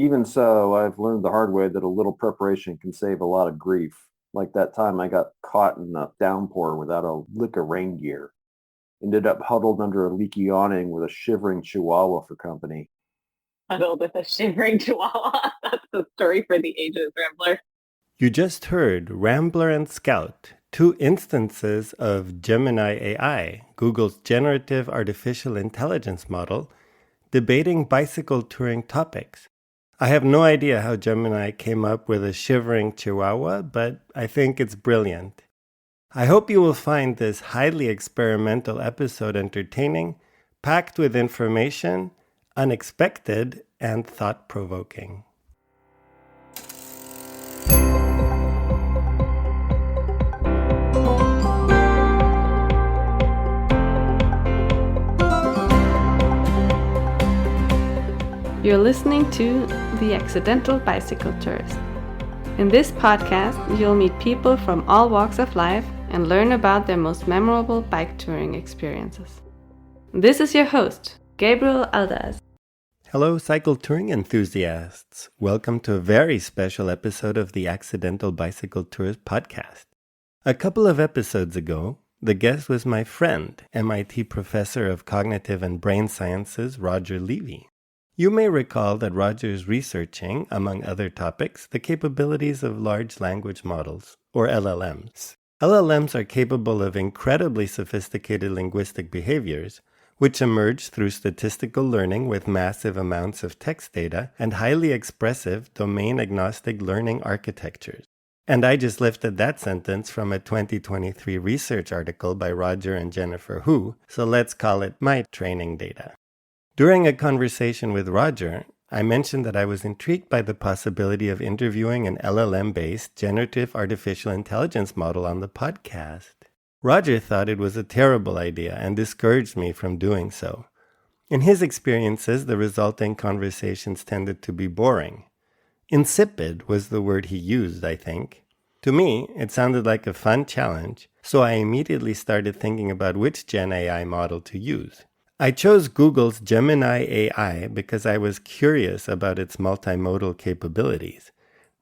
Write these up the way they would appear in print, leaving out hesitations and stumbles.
Even so, I've learned the hard way that a little preparation can save a lot of grief. Like that time I got caught in a downpour without a lick of rain gear. Ended up huddled under a leaky awning with a shivering chihuahua for company. Huddled with a shivering chihuahua. That's the story for the ages, Rambler. You just heard Rambler and Scout, two instances of Gemini AI, Google's generative artificial intelligence model, debating bicycle touring topics. I have no idea how Gemini came up with a shivering chihuahua, but I think it's brilliant. I hope you will find this highly experimental episode entertaining, packed with information, unexpected, and thought-provoking. You're listening to The Accidental Bicycle Tourist. In this podcast, you'll meet people from all walks of life and learn about their most memorable bike touring experiences. This is your host, Gabriel Aldaz. Hello, cycle touring enthusiasts. Welcome to a very special episode of the Accidental Bicycle Tourist podcast. A couple of episodes ago, the guest was my friend, MIT professor of cognitive and brain sciences, Roger Levy. You may recall that Roger is researching, among other topics, the capabilities of large language models, or LLMs. LLMs are capable of incredibly sophisticated linguistic behaviors, which emerge through statistical learning with massive amounts of text data and highly expressive domain-agnostic learning architectures. And I just lifted that sentence from a 2023 research article by Roger and Jennifer Hu, so let's call it my training data. During a conversation with Roger, I mentioned that I was intrigued by the possibility of interviewing an LLM-based generative artificial intelligence model on the podcast. Roger thought it was a terrible idea and discouraged me from doing so. In his experiences, the resulting conversations tended to be boring. Insipid was the word he used, I think. To me, it sounded like a fun challenge, so I immediately started thinking about which Gen AI model to use. I chose Google's Gemini AI because I was curious about its multimodal capabilities.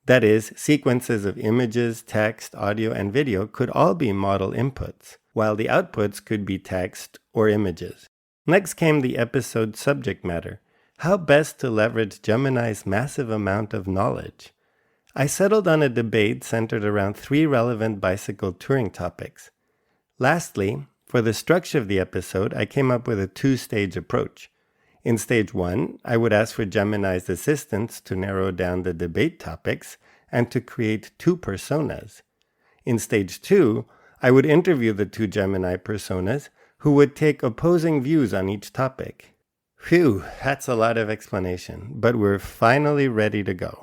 That is, sequences of images, text, audio, and video could all be model inputs, while the outputs could be text or images. Next came the episode subject matter: how best to leverage Gemini's massive amount of knowledge. I settled on a debate centered around 3 relevant bicycle touring topics. Lastly, for the structure of the episode, I came up with a 2-stage approach. In stage 1, I would ask for Gemini's assistance to narrow down the debate topics and to create 2 personas. In stage 2, I would interview the 2 Gemini personas who would take opposing views on each topic. Phew, that's a lot of explanation, but we're finally ready to go.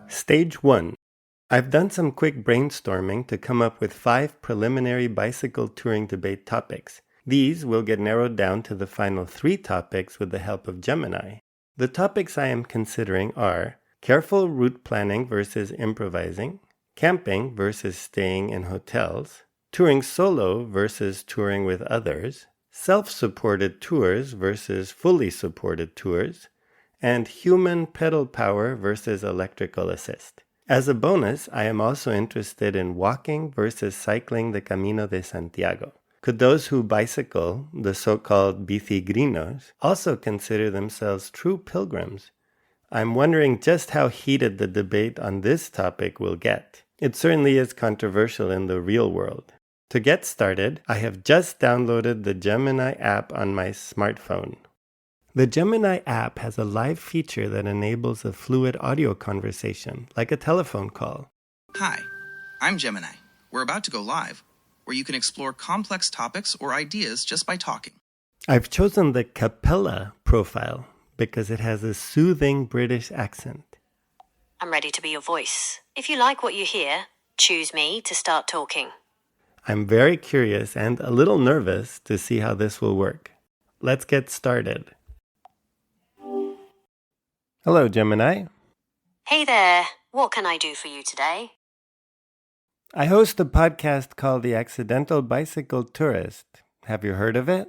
Stage 1. I've done some quick brainstorming to come up with 5 preliminary bicycle touring debate topics. These will get narrowed down to the final 3 topics with the help of Gemini. The topics I am considering are careful route planning versus improvising, camping versus staying in hotels, touring solo versus touring with others, self-supported tours versus fully supported tours, and human pedal power versus electrical assist. As a bonus, I am also interested in walking versus cycling the Camino de Santiago. Could those who bicycle, the so-called bicigrinos, also consider themselves true pilgrims? I'm wondering just how heated the debate on this topic will get. It certainly is controversial in the real world. To get started, I have just downloaded the Gemini app on my smartphone. The Gemini app has a live feature that enables a fluid audio conversation, like a telephone call. Hi, I'm Gemini. We're about to go live, where you can explore complex topics or ideas just by talking. I've chosen the Capella profile because it has a soothing British accent. I'm ready to be your voice. If you like what you hear, choose me to start talking. I'm very curious and a little nervous to see how this will work. Let's get started. Hello, Gemini. Hey there, what can I do for you today? I host a podcast called The Accidental Bicycle Tourist. Have you heard of it?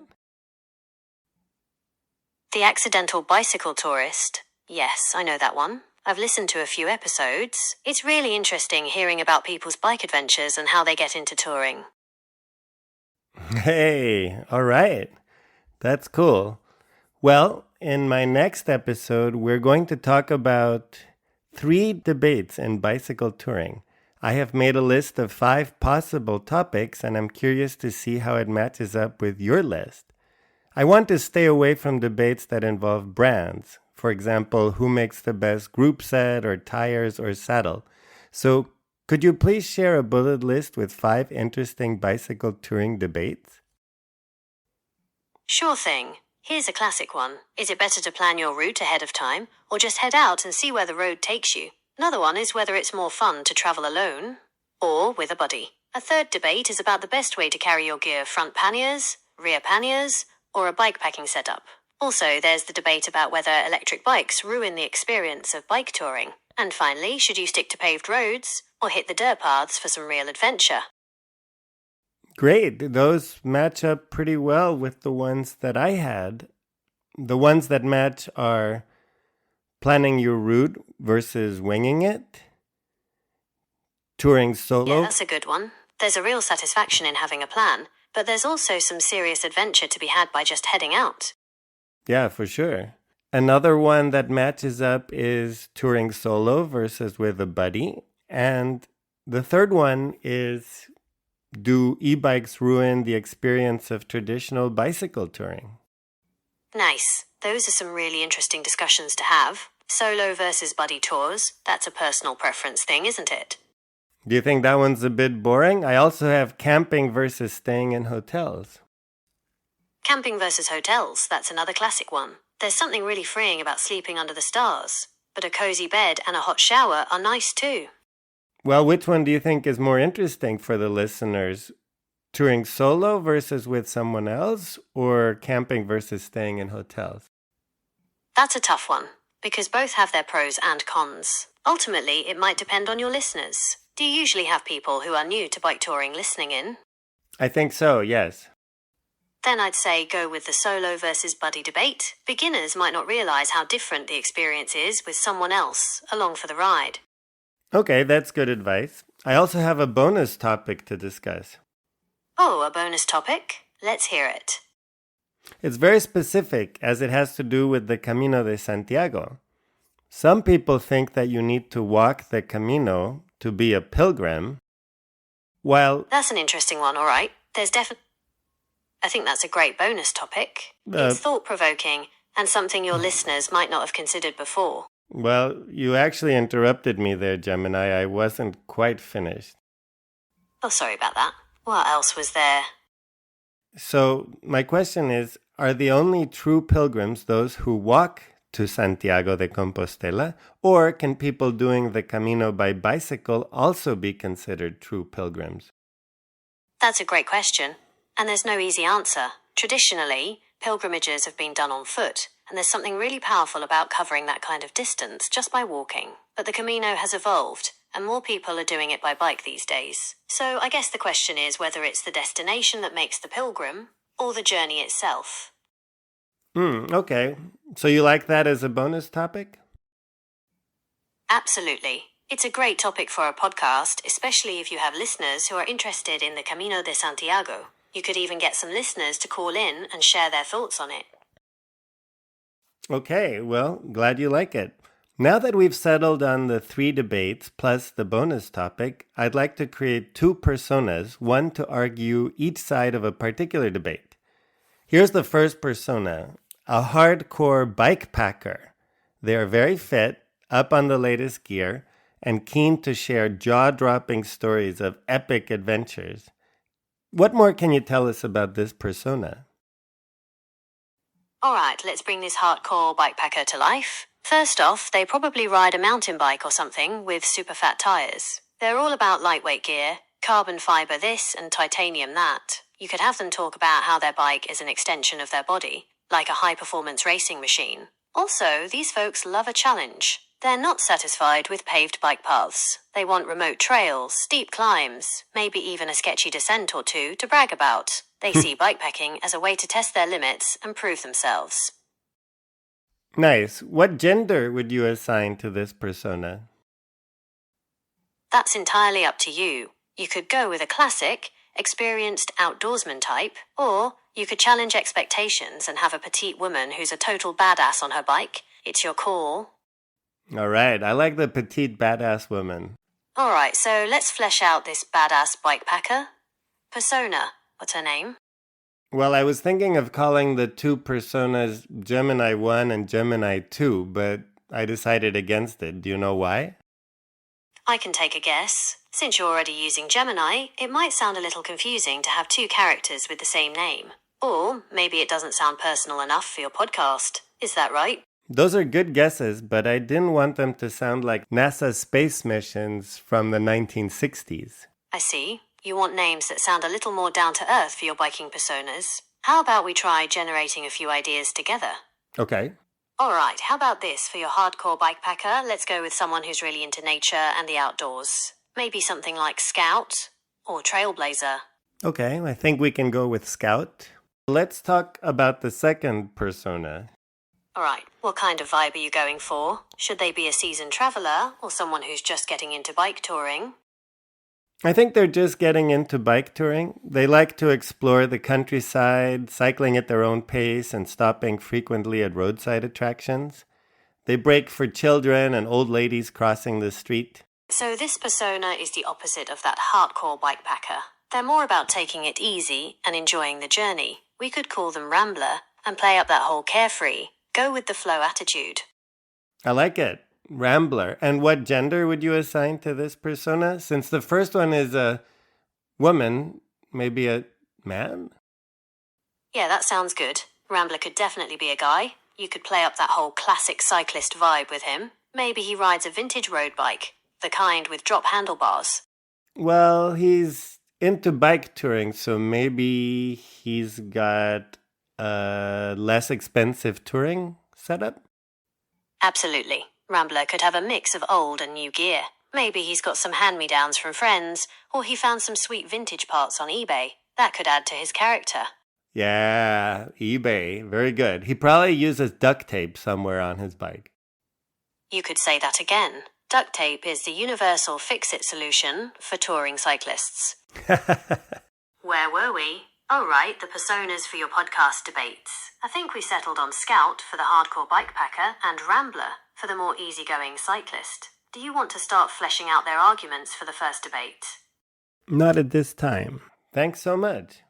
The accidental bicycle tourist. Yes, I know that one. I've listened to a few episodes. It's really interesting hearing about people's bike adventures and how they get into touring. Hey, all right. That's cool. Well, in my next episode, we're going to talk about 3 debates in bicycle touring. I have made a list of 5 possible topics, and I'm curious to see how it matches up with your list. I want to stay away from debates that involve brands. For example, who makes the best group set or tires or saddle. So could you please share a bullet list with 5 interesting bicycle touring debates? Sure thing. Here's a classic one. Is it better to plan your route ahead of time, or just head out and see where the road takes you? Another one is whether it's more fun to travel alone or with a buddy. A third debate is about the best way to carry your gear: front panniers, rear panniers, or a bikepacking setup. Also, there's the debate about whether electric bikes ruin the experience of bike touring. And finally, should you stick to paved roads or hit the dirt paths for some real adventure? Great. Those match up pretty well with the ones that I had. The ones that match are planning your route versus winging it, touring solo. Yeah, that's a good one. There's a real satisfaction in having a plan, but there's also some serious adventure to be had by just heading out. Yeah, for sure. Another one that matches up is touring solo versus with a buddy. And the third one is, do e-bikes ruin the experience of traditional bicycle touring? Nice. Those are some really interesting discussions to have. Solo versus buddy tours. That's a personal preference thing, isn't it? Do you think that one's a bit boring? I also have camping versus staying in hotels. Camping versus hotels. That's another classic one. There's something really freeing about sleeping under the stars. But a cozy bed and a hot shower are nice too. Well, which one do you think is more interesting for the listeners? Touring solo versus with someone else, or camping versus staying in hotels? That's a tough one, because both have their pros and cons. Ultimately, it might depend on your listeners. Do you usually have people who are new to bike touring listening in? I think so, yes. Then I'd say go with the solo versus buddy debate. Beginners might not realize how different the experience is with someone else along for the ride. Okay, that's good advice. I also have a bonus topic to discuss. Oh, a bonus topic? Let's hear it. It's very specific as it has to do with the Camino de Santiago. Some people think that you need to walk the Camino to be a pilgrim, while... That's an interesting one, all right. I think that's a great bonus topic. It's thought-provoking and something your listeners might not have considered before. Well, you actually interrupted me there, Gemini. I wasn't quite finished. Oh, sorry about that. What else was there? So, my question is, are the only true pilgrims those who walk to Santiago de Compostela, or can people doing the Camino by bicycle also be considered true pilgrims? That's a great question, and there's no easy answer. Traditionally, pilgrimages have been done on foot, and there's something really powerful about covering that kind of distance just by walking. But the Camino has evolved, and more people are doing it by bike these days. So I guess the question is whether it's the destination that makes the pilgrim, or the journey itself. Okay. So you like that as a bonus topic? Absolutely. It's a great topic for a podcast, especially if you have listeners who are interested in the Camino de Santiago. You could even get some listeners to call in and share their thoughts on it. Okay, well, glad you like it. Now that we've settled on the 3 debates plus the bonus topic, I'd like to create 2 personas, one to argue each side of a particular debate. Here's the first persona, a hardcore bikepacker. They are very fit, up on the latest gear, and keen to share jaw-dropping stories of epic adventures. What more can you tell us about this persona? All right, let's bring this hardcore bikepacker to life. First off, they probably ride a mountain bike or something with super fat tires. They're all about lightweight gear, carbon fiber this and titanium that. You could have them talk about how their bike is an extension of their body, like a high-performance racing machine. Also, these folks love a challenge. They're not satisfied with paved bike paths. They want remote trails, steep climbs, maybe even a sketchy descent or 2 to brag about. They see bikepacking as a way to test their limits and prove themselves. Nice. What gender would you assign to this persona? That's entirely up to you. You could go with a classic, experienced outdoorsman type, or you could challenge expectations and have a petite woman who's a total badass on her bike. It's your call. All right. I like the petite badass woman. All right, so let's flesh out this badass bikepacker. Persona, what's her name? Well, I was thinking of calling the two personas Gemini 1 and Gemini 2, but I decided against it. Do you know why? I can take a guess. Since you're already using Gemini, it might sound a little confusing to have two characters with the same name. Or maybe it doesn't sound personal enough for your podcast. Is that right? Those are good guesses, but I didn't want them to sound like NASA space missions from the 1960s. I see. You want names that sound a little more down to earth for your biking personas. How about we try generating a few ideas together? Okay. All right, how about this for your hardcore bikepacker? Let's go with someone who's really into nature and the outdoors. Maybe something like Scout or Trailblazer. Okay, I think we can go with Scout. Let's talk about the second persona. All right, what kind of vibe are you going for? Should they be a seasoned traveler or someone who's just getting into bike touring? I think they're just getting into bike touring. They like to explore the countryside, cycling at their own pace and stopping frequently at roadside attractions. They break for children and old ladies crossing the street. So this persona is the opposite of that hardcore bikepacker. They're more about taking it easy and enjoying the journey. We could call them Rambler and play up that whole carefree, go with the flow attitude. I like it. Rambler. And what gender would you assign to this persona? Since the first one is a woman, maybe a man? Yeah, that sounds good. Rambler could definitely be a guy. You could play up that whole classic cyclist vibe with him. Maybe he rides a vintage road bike, the kind with drop handlebars. Well, he's into bike touring, so maybe he's got a less expensive touring setup? Absolutely. Rambler could have a mix of old and new gear. Maybe he's got some hand-me-downs from friends, or he found some sweet vintage parts on eBay. That could add to his character. Yeah, eBay. Very good. He probably uses duct tape somewhere on his bike. You could say that again. Duct tape is the universal fix-it solution for touring cyclists. Where were we? Oh, right, the personas for your podcast debates. I think we settled on Scout for the hardcore bikepacker and Rambler for the more easygoing cyclist. Do you want to start fleshing out their arguments for the first debate? Not at this time. Thanks so much.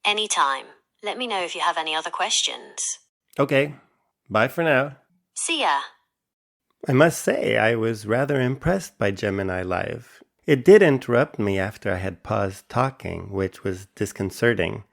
Anytime. Let me know if you have any other questions. Okay, bye for now. See ya. I must say, I was rather impressed by Gemini Live. It did interrupt me after I had paused talking, which was disconcerting.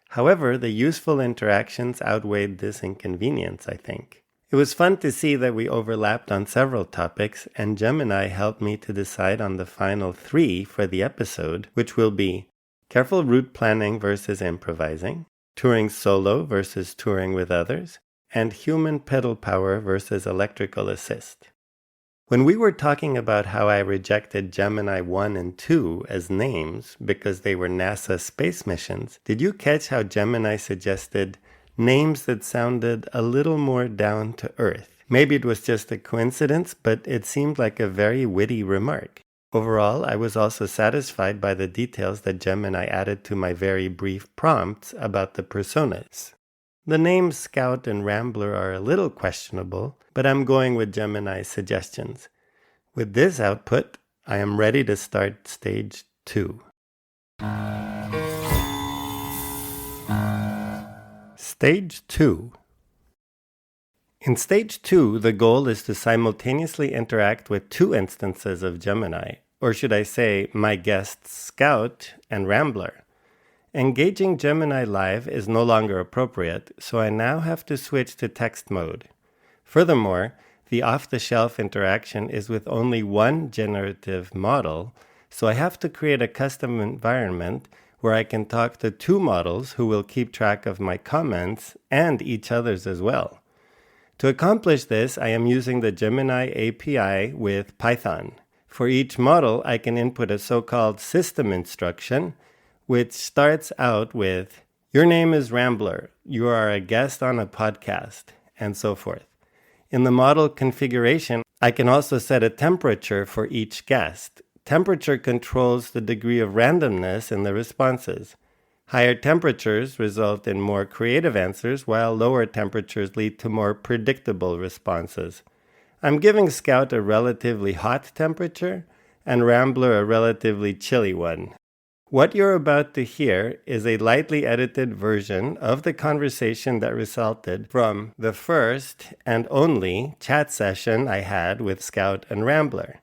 However, the useful interactions outweighed this inconvenience, I think. It was fun to see that we overlapped on several topics, and Gemini helped me to decide on the final 3 for the episode, which will be careful route planning versus improvising, touring solo versus touring with others, and human pedal power versus electrical assist. When we were talking about how I rejected Gemini 1 and 2 as names because they were NASA space missions, did you catch how Gemini suggested names that sounded a little more down to earth? Maybe it was just a coincidence, but it seemed like a very witty remark. Overall, I was also satisfied by the details that Gemini added to my very brief prompts about the personas. The names Scout and Rambler are a little questionable, but I'm going with Gemini's suggestions. With this output, I am ready to start stage 2. Stage 2. In stage 2, the goal is to simultaneously interact with 2 instances of Gemini, or should I say, my guests Scout and Rambler. Engaging Gemini Live is no longer appropriate, so I now have to switch to text mode. Furthermore, the off-the-shelf interaction is with only one generative model, so I have to create a custom environment where I can talk to 2 models who will keep track of my comments and each other's as well. To accomplish this, I am using the Gemini API with Python. For each model, I can input a so-called system instruction, which starts out with, "Your name is Rambler. You are a guest on a podcast. and so forth. In the model configuration, I can also set a temperature for each guest. Temperature controls the degree of randomness in the responses. Higher temperatures result in more creative answers, while lower temperatures lead to more predictable responses. I'm giving Scout a relatively hot temperature and Rambler a relatively chilly one. What you're about to hear is a lightly edited version of the conversation that resulted from the first and only chat session I had with Scout and Rambler.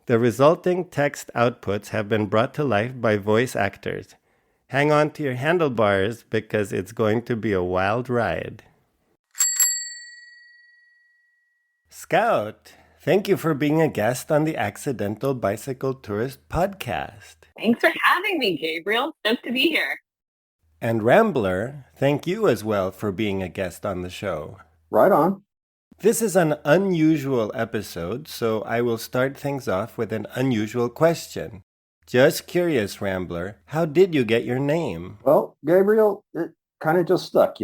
The resulting text outputs have been brought to life by voice actors. Hang on to your handlebars because it's going to be a wild ride. Scout, thank you for being a guest on the Accidental Bicycle Tourist podcast. Thanks for having me, Gabriel. Stoked to be here. And Rambler, thank you as well for being a guest on the show. Right on. This is an unusual episode, so I will start things off with an unusual question. Just curious, Rambler, how did you get your name? Well, Gabriel, it kind of just stuck,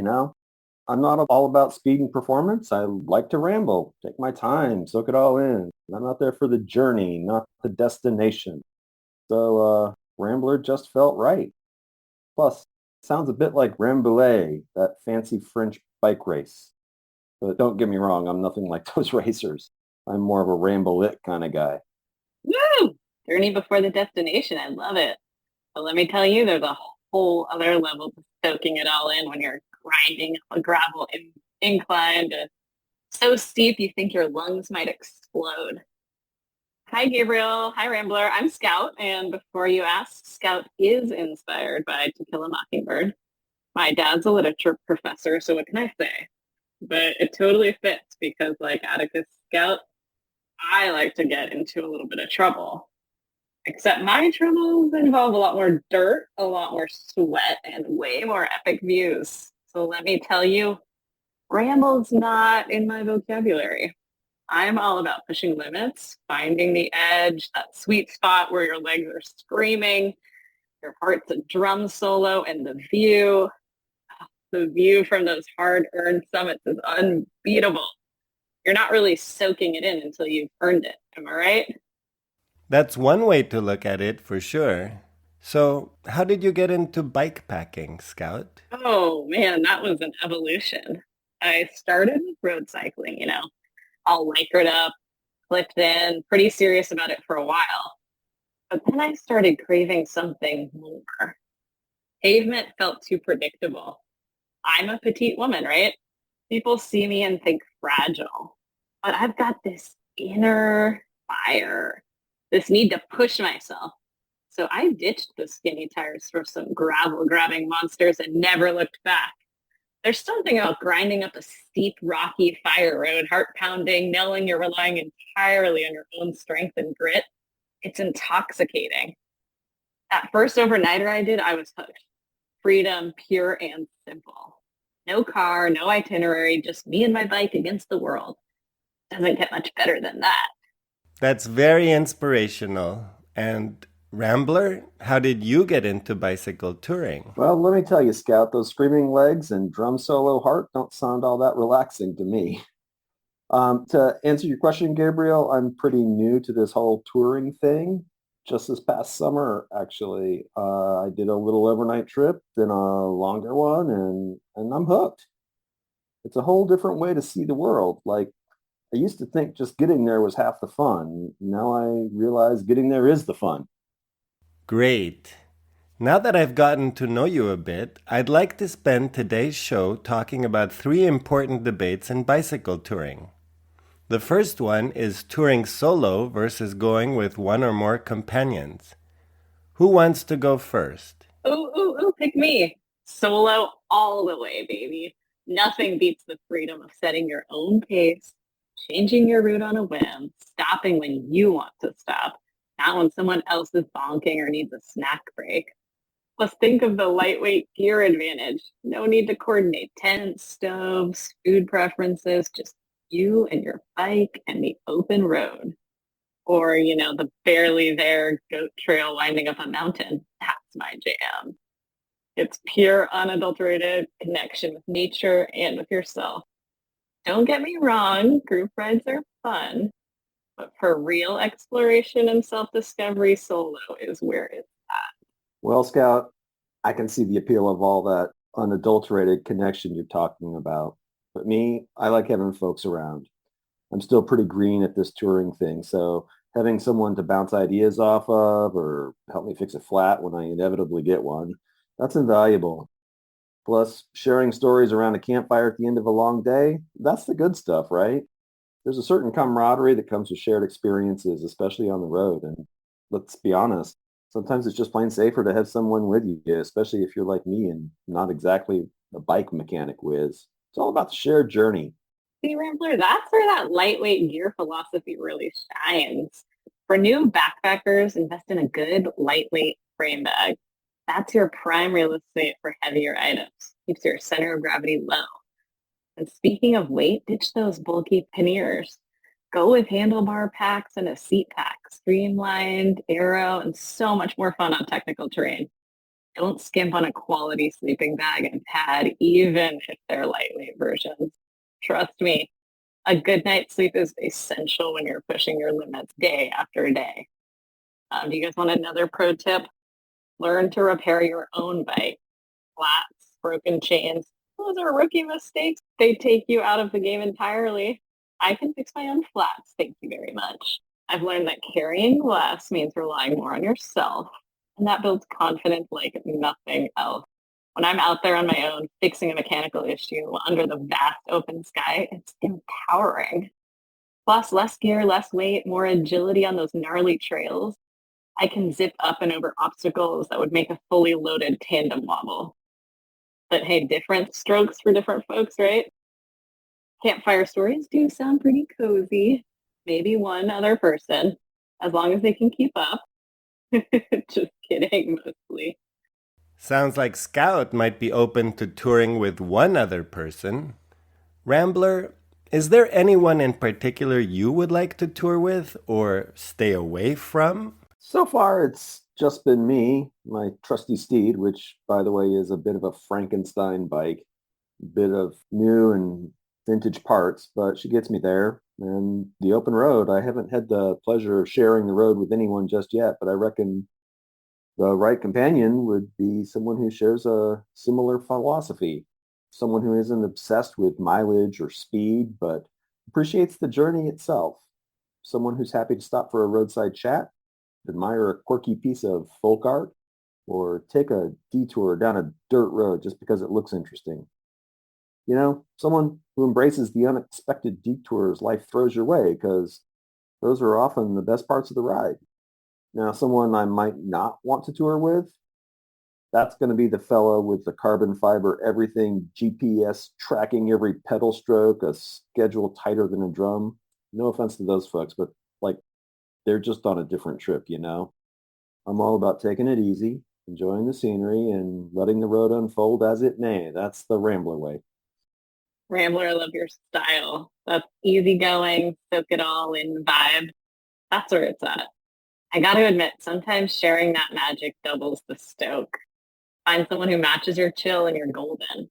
I'm not all about speed and performance. I like to ramble, take my time, soak it all in. I'm out there for the journey, not the destination. So Rambler just felt right. Plus, it sounds a bit like Rambouillet, that fancy French bike race. But don't get me wrong, I'm nothing like those racers. I'm more of a Rambouillet kind of guy. Woo! Journey before the destination. I love it. But let me tell you, there's a whole other level to soaking it all in when you're grinding up a gravel incline so steep you think your lungs might explode. Hi, Gabriel. Hi, Rambler. I'm Scout. And before you ask, Scout is inspired by To Kill a Mockingbird. My dad's a literature professor, so what can I say? But it totally fits because, like Atticus Scout, I like to get into a little bit of trouble. Except my troubles involve a lot more dirt, a lot more sweat, and way more epic views. So let me tell you, ramble's not in my vocabulary. I'm all about pushing limits, finding the edge, that sweet spot where your legs are screaming, your heart's a drum solo, and the view from those hard-earned summits is unbeatable. You're not really soaking it in until you've earned it. Am I right? That's one way to look at it, for sure. So, how did you get into bikepacking, Scout? Oh, man, that was an evolution. I started with road cycling, all lycred up, clipped in, pretty serious about it for a while. But then I started craving something more. Pavement felt too predictable. I'm a petite woman, right? People see me and think fragile. But I've got this inner fire, this need to push myself. So I ditched the skinny tires for some gravel-grabbing monsters and never looked back. There's something about grinding up a steep, rocky fire road, heart-pounding, knowing you're relying entirely on your own strength and grit. It's intoxicating. That first overnighter I did, I was hooked. Freedom, pure and simple. No car, no itinerary, just me and my bike against the world. Doesn't get much better than that. That's very inspirational. And Rambler, how did you get into bicycle touring? Well, let me tell you, Scout, those screaming legs and drum solo heart don't sound all that relaxing to me. To answer your question, Gabriel, I'm pretty new to this whole touring thing. Just this past summer, actually, I did a little overnight trip, then a longer one, and I'm hooked. It's a whole different way to see the world. Like, I used to think just getting there was half the fun. Now I realize getting there is the fun. Great. Now that I've gotten to know you a bit, I'd like to spend today's show talking about 3 important debates in bicycle touring. The first one is touring solo versus going with one or more companions. Who wants to go first? Ooh, pick me. Solo all the way, baby. Nothing beats the freedom of setting your own pace, changing your route on a whim, stopping when you want to stop, not when someone else is bonking or needs a snack break. Plus, think of the lightweight gear advantage. No need to coordinate tents, stoves, food preferences, just you and your bike and the open road. Or, the barely there goat trail winding up a mountain. That's my jam. It's pure, unadulterated connection with nature and with yourself. Don't get me wrong, group rides are fun, but for real exploration and self-discovery, solo is where it's at. Well, Scout, I can see the appeal of all that unadulterated connection you're talking about. But me, I like having folks around. I'm still pretty green at this touring thing, so having someone to bounce ideas off of or help me fix a flat when I inevitably get one, that's invaluable. Plus, sharing stories around a campfire at the end of a long day, that's the good stuff, right? There's a certain camaraderie that comes with shared experiences, especially on the road. And let's be honest, sometimes it's just plain safer to have someone with you, especially if you're like me and not exactly a bike mechanic whiz. It's all about the shared journey. See, Rambler, that's where that lightweight gear philosophy really shines. For new backpackers, invest in a good lightweight frame bag. That's your prime real estate for heavier items. Keeps your center of gravity low. And speaking of weight, ditch those bulky panniers. Go with handlebar packs and a seat pack. Streamlined, aero, and so much more fun on technical terrain. Don't skimp on a quality sleeping bag and pad, even if they're lightweight versions. Trust me, a good night's sleep is essential when you're pushing your limits day after day. Do you guys want another pro tip? Learn to repair your own bike. Flats, broken chains, those are rookie mistakes. They take you out of the game entirely. I can fix my own flats, thank you very much. I've learned that carrying less means relying more on yourself, and that builds confidence like nothing else. When I'm out there on my own fixing a mechanical issue under the vast open sky, it's empowering. Plus, less gear, less weight, more agility on those gnarly trails. I can zip up and over obstacles that would make a fully loaded tandem wobble. But hey, different strokes for different folks, right? Campfire stories do sound pretty cozy. Maybe one other person, as long as they can keep up. Just kidding, mostly. Sounds like Scout might be open to touring with one other person. Rambler, is there anyone in particular you would like to tour with or stay away from? So far, it's just been me, my trusty steed, which, by the way, is a bit of a Frankenstein bike, a bit of new and vintage parts, but she gets me there. And the open road, I haven't had the pleasure of sharing the road with anyone just yet, but I reckon the right companion would be someone who shares a similar philosophy, someone who isn't obsessed with mileage or speed, but appreciates the journey itself, someone who's happy to stop for a roadside chat, admire a quirky piece of folk art, or take a detour down a dirt road just because it looks interesting. You know, someone who embraces the unexpected detours life throws your way, because those are often the best parts of the ride. Now, someone I might not want to tour with, that's going to be the fellow with the carbon fiber everything, GPS tracking every pedal stroke, a schedule tighter than a drum. No offense to those folks, but like, they're just on a different trip, you know? I'm all about taking it easy, enjoying the scenery, and letting the road unfold as it may. That's the Rambler way. Rambler, I love your style. That's easygoing, soak it all in vibe. That's where it's at. I got to admit, sometimes sharing that magic doubles the stoke. Find someone who matches your chill and you're golden.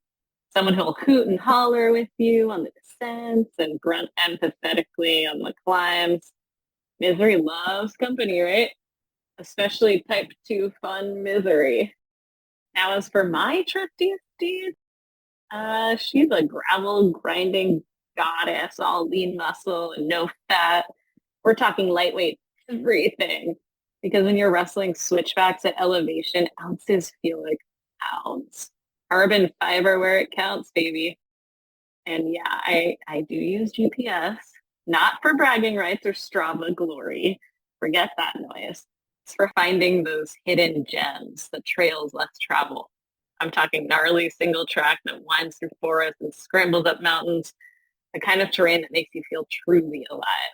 Someone who'll hoot and holler with you on the descents and grunt empathetically on the climbs. Misery loves company, right? Especially type 2 fun misery. Now, as for my trusty steed, she's a gravel grinding goddess, all lean muscle and no fat. We're talking lightweight everything. Because when you're wrestling switchbacks at elevation, ounces feel like pounds. Carbon fiber where it counts, baby. And yeah, I do use GPS, not for bragging rights or Strava glory. Forget that noise. It's for finding those hidden gems, the trails less traveled. I'm talking gnarly single track that winds through forests and scrambles up mountains, the kind of terrain that makes you feel truly alive.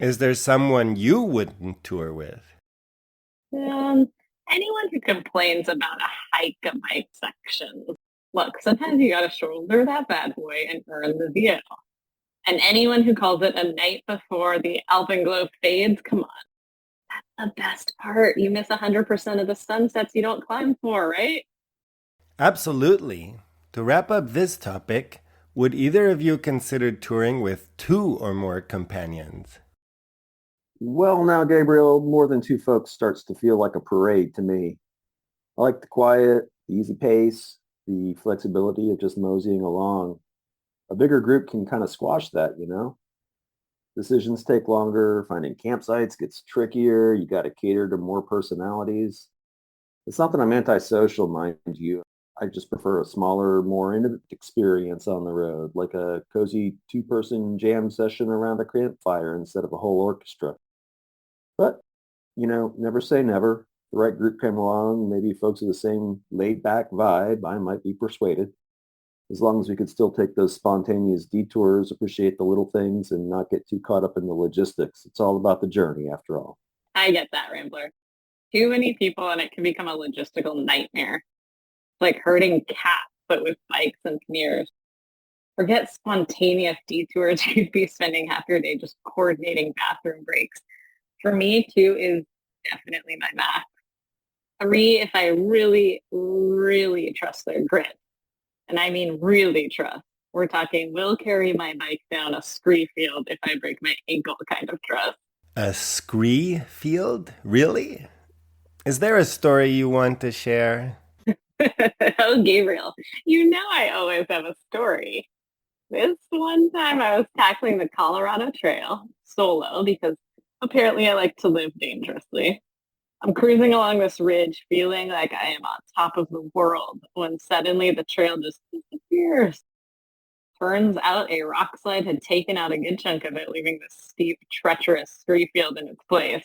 Is there someone you wouldn't tour with? Anyone who complains about a hike a bike section. Look, sometimes you gotta shoulder that bad boy and earn the view. And anyone who calls it a night before the alpenglow fades, come on. That's the best part. You miss 100% of the sunsets you don't climb for, right? Absolutely. To wrap up this topic, Would either of you consider touring with 2 or more companions? Well, now, Gabriel, more than 2 folks starts to feel like a parade to me. I like the quiet, the easy pace, the flexibility of just moseying along. A bigger group can kind of squash that, you know? Decisions take longer, finding campsites gets trickier, you got to cater to more personalities. It's not that I'm antisocial, mind you. I just prefer a smaller, more intimate experience on the road, like a cozy 2-person jam session around a campfire instead of a whole orchestra. But, never say never. The right group came along, maybe folks with the same laid-back vibe, I might be persuaded. As long as we could still take those spontaneous detours, appreciate the little things, and not get too caught up in the logistics. It's all about the journey, after all. I get that, Rambler. Too many people and it can become a logistical nightmare. It's like herding cats, but with bikes and mirrors. Forget spontaneous detours. You'd be spending half your day just coordinating bathroom breaks. For me, 2 is definitely my max. 3, if I really, really trust their grit. And I mean really trust. We're talking, will carry my bike down a scree-field if I break my ankle kind of trust. A scree-field? Really? Is there a story you want to share? Oh, Gabriel, you know I always have a story. This one time I was tackling the Colorado Trail solo because apparently I like to live dangerously. I'm cruising along this ridge feeling like I am on top of the world when suddenly the trail just disappears. Turns out a rock slide had taken out a good chunk of it, leaving this steep, treacherous scree field in its place.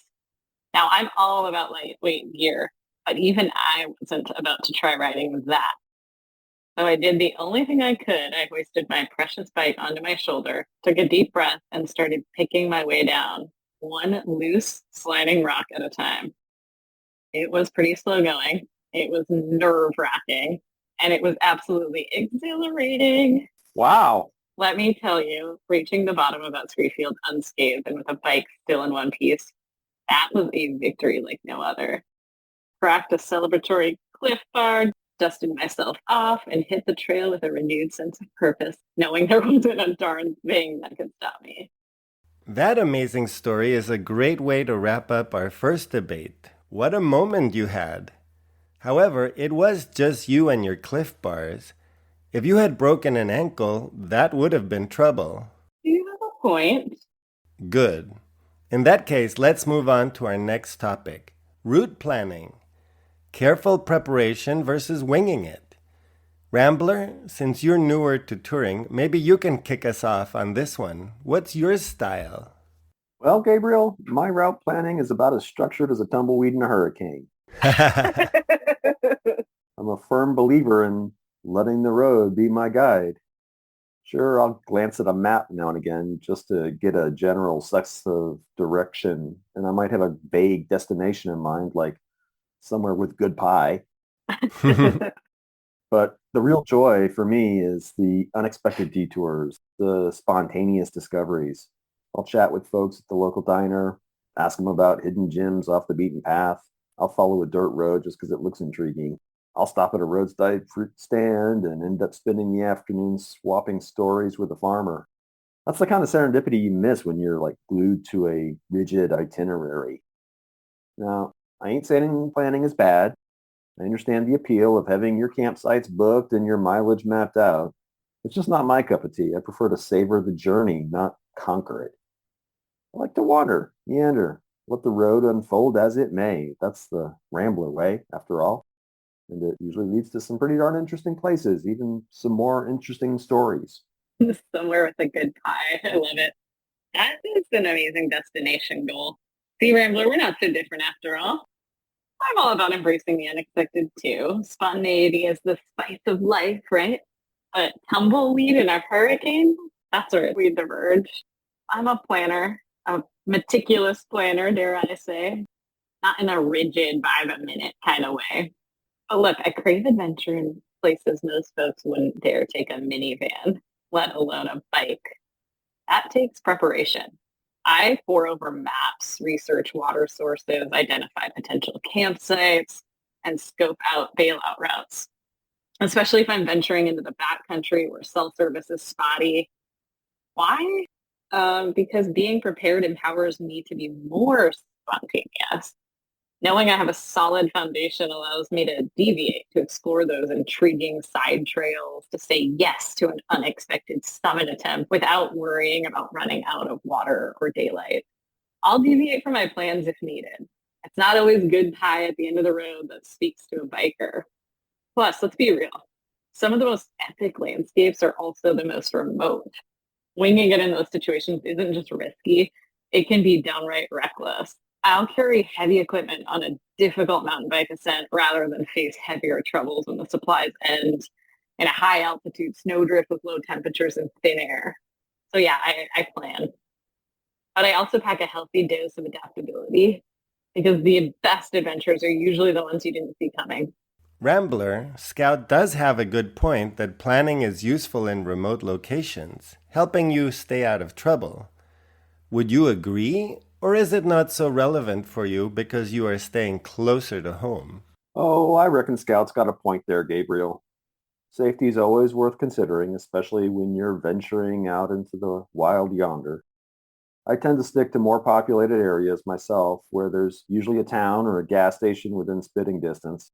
Now, I'm all about lightweight gear, but even I wasn't about to try riding that. So I did the only thing I could. I hoisted my precious bike onto my shoulder, took a deep breath, and started picking my way down, one loose, sliding rock at a time. It was pretty slow going. It was nerve-wracking, and it was absolutely exhilarating. Wow. Let me tell you, reaching the bottom of that scree field unscathed and with a bike still in one piece, that was a victory like no other. Cracked a celebratory cliff bar, dusted myself off, and hit the trail with a renewed sense of purpose, knowing there wasn't a darn thing that could stop me. That amazing story is a great way to wrap up our first debate. What a moment you had. However, it was just you and your cliff bars. If you had broken an ankle, that would have been trouble. You have a point. Good. In that case, let's move on to our next topic, route planning. Careful preparation versus winging it. Rambler, since you're newer to touring, maybe you can kick us off on this one. What's your style? Well, Gabriel, my route planning is about as structured as a tumbleweed in a hurricane. I'm a firm believer in letting the road be my guide. Sure, I'll glance at a map now and again just to get a general sense of direction, and I might have a vague destination in mind, like somewhere with good pie. But the real joy for me is the unexpected detours, the spontaneous discoveries. I'll chat with folks at the local diner, ask them about hidden gems off the beaten path. I'll follow a dirt road just because it looks intriguing. I'll stop at a roadside fruit stand and end up spending the afternoon swapping stories with a farmer. That's the kind of serendipity you miss when you're like glued to a rigid itinerary. Now, I ain't saying planning is bad. I understand the appeal of having your campsites booked and your mileage mapped out. It's just not my cup of tea. I prefer to savor the journey, not conquer it. I like to wander, meander, let the road unfold as it may. That's the Rambler way, after all. And it usually leads to some pretty darn interesting places, even some more interesting stories. Somewhere with a good pie. I love it. That is an amazing destination goal. See, Rambler, we're not so different after all. I'm all about embracing the unexpected too. Spontaneity is the spice of life, right? But tumbleweed in a hurricane, that's where we diverge. I'm a planner, a meticulous planner, dare I say. Not in a rigid by-the-minute kind of way. But look, I crave adventure in places most folks wouldn't dare take a minivan, let alone a bike. That takes preparation. I pore over maps, research water sources, identify potential campsites, and scope out bailout routes. especially if I'm venturing into the backcountry where cell service is spotty. Why? Because being prepared empowers me to be more spontaneous. Knowing I have a solid foundation allows me to deviate, to explore those intriguing side trails, to say yes to an unexpected summit attempt without worrying about running out of water or daylight. I'll deviate from my plans if needed. It's not always good pie at the end of the road that speaks to a biker. Plus, let's be real. Some of the most epic landscapes are also the most remote. Winging it in those situations isn't just risky, it can be downright reckless. I'll carry heavy equipment on a difficult mountain bike ascent rather than face heavier troubles when the supplies end in a high altitude snowdrift with low temperatures and thin air. So yeah, I plan. But I also pack a healthy dose of adaptability because the best adventures are usually the ones you didn't see coming. Rambler, Scout does have a good point that planning is useful in remote locations, helping you stay out of trouble. Would you agree, or is it not so relevant for you because you are staying closer to home? Oh, I reckon Scout's got a point there, Gabriel. Safety is always worth considering, especially when you're venturing out into the wild yonder. I tend to stick to more populated areas myself, where there's usually a town or a gas station within spitting distance.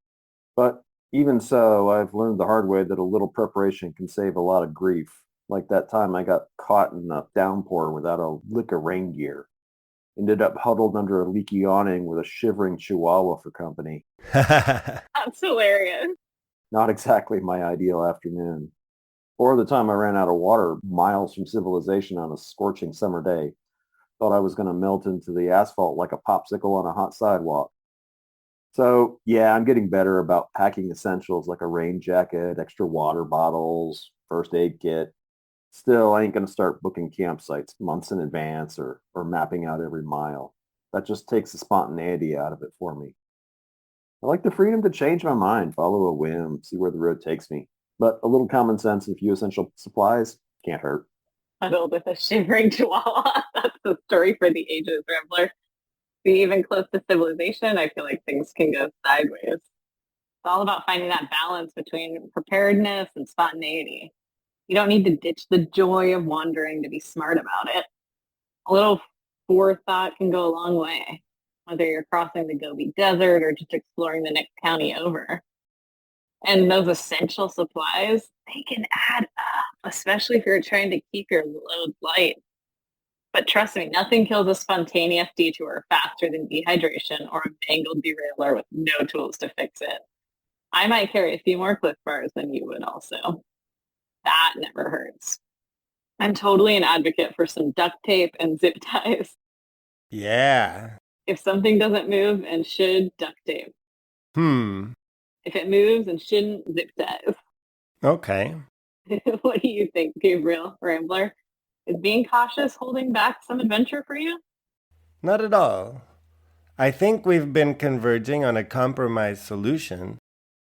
But even so, I've learned the hard way that a little preparation can save a lot of grief. Like that time I got caught in a downpour without a lick of rain gear. Ended up huddled under a leaky awning with a shivering chihuahua for company. That's hilarious. Not exactly my ideal afternoon. Or the time I ran out of water miles from civilization on a scorching summer day. Thought I was going to melt into the asphalt like a popsicle on a hot sidewalk. So, yeah, I'm getting better about packing essentials like a rain jacket, extra water bottles, first aid kit. Still, I ain't going to start booking campsites months in advance or mapping out every mile. That just takes the spontaneity out of it for me. I like the freedom to change my mind, follow a whim, see where the road takes me. But a little common sense and a few essential supplies can't hurt. Huddled with a shivering chihuahua. That's the story for the ages, Rambler. Be even close to civilization, I feel like things can go sideways. It's all about finding that balance between preparedness and spontaneity. You don't need to ditch the joy of wandering to be smart about it. A little forethought can go a long way, whether you're crossing the Gobi Desert or just exploring the next county over. And those essential supplies, they can add up, especially if you're trying to keep your load light. But trust me, nothing kills a spontaneous detour faster than dehydration or a mangled derailleur with no tools to fix it. I might carry a few more Cliff Bars than you would also. That never hurts. I'm totally an advocate for some duct tape and zip ties. Yeah. If something doesn't move and should, duct tape. If it moves and shouldn't, zip ties. Okay. What do you think, Gabriel, Rambler? Is being cautious holding back some adventure for you? Not at all. I think we've been converging on a compromise solution.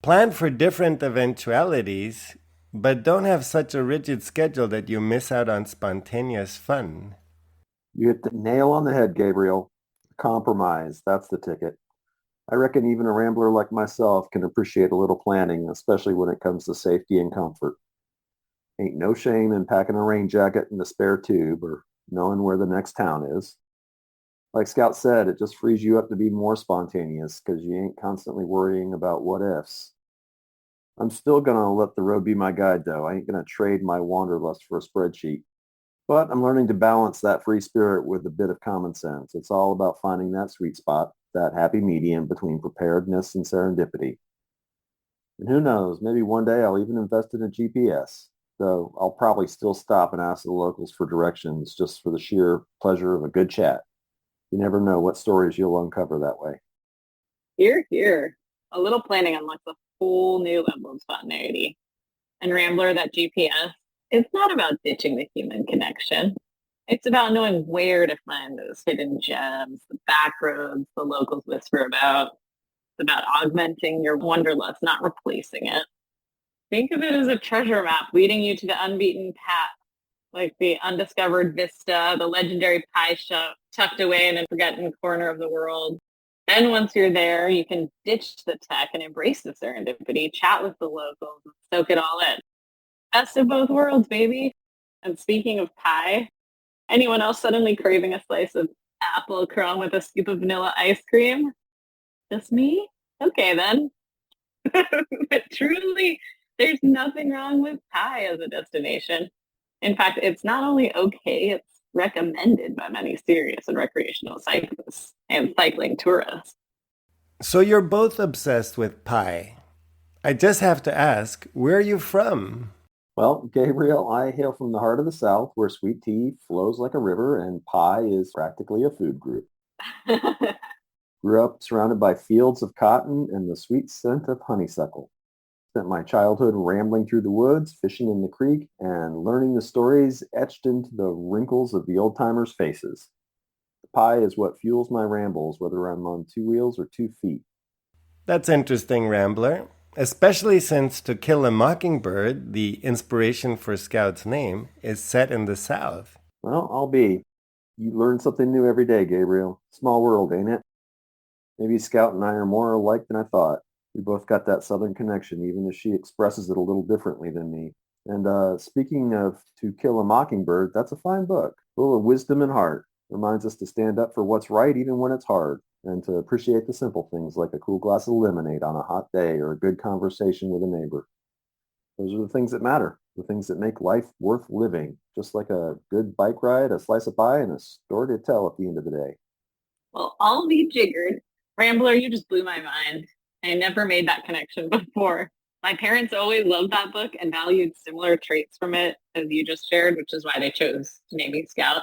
Plan for different eventualities, but don't have such a rigid schedule that you miss out on spontaneous fun. You hit the nail on the head, Gabriel. Compromise, that's the ticket. I reckon even a rambler like myself can appreciate a little planning, especially when it comes to safety and comfort. Ain't no shame in packing a rain jacket and a spare tube or knowing where the next town is. Like Scout said, it just frees you up to be more spontaneous because you ain't constantly worrying about what ifs. I'm still going to let the road be my guide, though. I ain't going to trade my wanderlust for a spreadsheet. But I'm learning to balance that free spirit with a bit of common sense. It's all about finding that sweet spot, that happy medium between preparedness and serendipity. And who knows, maybe one day I'll even invest in a GPS. Though I'll probably still stop and ask the locals for directions just for the sheer pleasure of a good chat. You never know what stories you'll uncover that way. Hear, hear. A little planning unlocks a whole new level of spontaneity. And Rambler, that GPS, it's not about ditching the human connection. It's about knowing where to find those hidden gems, the back roads the locals whisper about. It's about augmenting your wanderlust, not replacing it. Think of it as a treasure map leading you to the unbeaten path, like the undiscovered vista, the legendary pie shop tucked away in a forgotten corner of the world. Then once you're there, you can ditch the tech and embrace the serendipity, chat with the locals, and soak it all in. Best of both worlds, baby. And speaking of pie, anyone else suddenly craving a slice of apple crumb with a scoop of vanilla ice cream? Just me? Okay, then. But truly, there's nothing wrong with pie as a destination. In fact, it's not only okay, it's recommended by many serious and recreational cyclists and cycling tourists. So you're both obsessed with pie. I just have to ask, where are you from? Well, Gabriel, I hail from the heart of the South, where sweet tea flows like a river and pie is practically a food group. Grew up surrounded by fields of cotton and the sweet scent of honeysuckle. Spent my childhood rambling through the woods, fishing in the creek, and learning the stories etched into the wrinkles of the old-timers' faces. The pie is what fuels my rambles, whether I'm on 2 wheels or 2 feet. That's interesting, Rambler. Especially since To Kill a Mockingbird, the inspiration for Scout's name, is set in the South. Well, I'll be. You learn something new every day, Gabriel. Small world, ain't it? Maybe Scout and I are more alike than I thought. We both got that Southern connection, even if she expresses it a little differently than me. And speaking of To Kill a Mockingbird, that's a fine book, full of wisdom and heart. Reminds us to stand up for what's right even when it's hard, and to appreciate the simple things like a cool glass of lemonade on a hot day or a good conversation with a neighbor. Those are the things that matter, the things that make life worth living, just like a good bike ride, a slice of pie, and a story to tell at the end of the day. Well, I'll be jiggered. Rambler, you just blew my mind. I never made that connection before. My parents always loved that book and valued similar traits from it as you just shared, which is why they chose to name me Scout.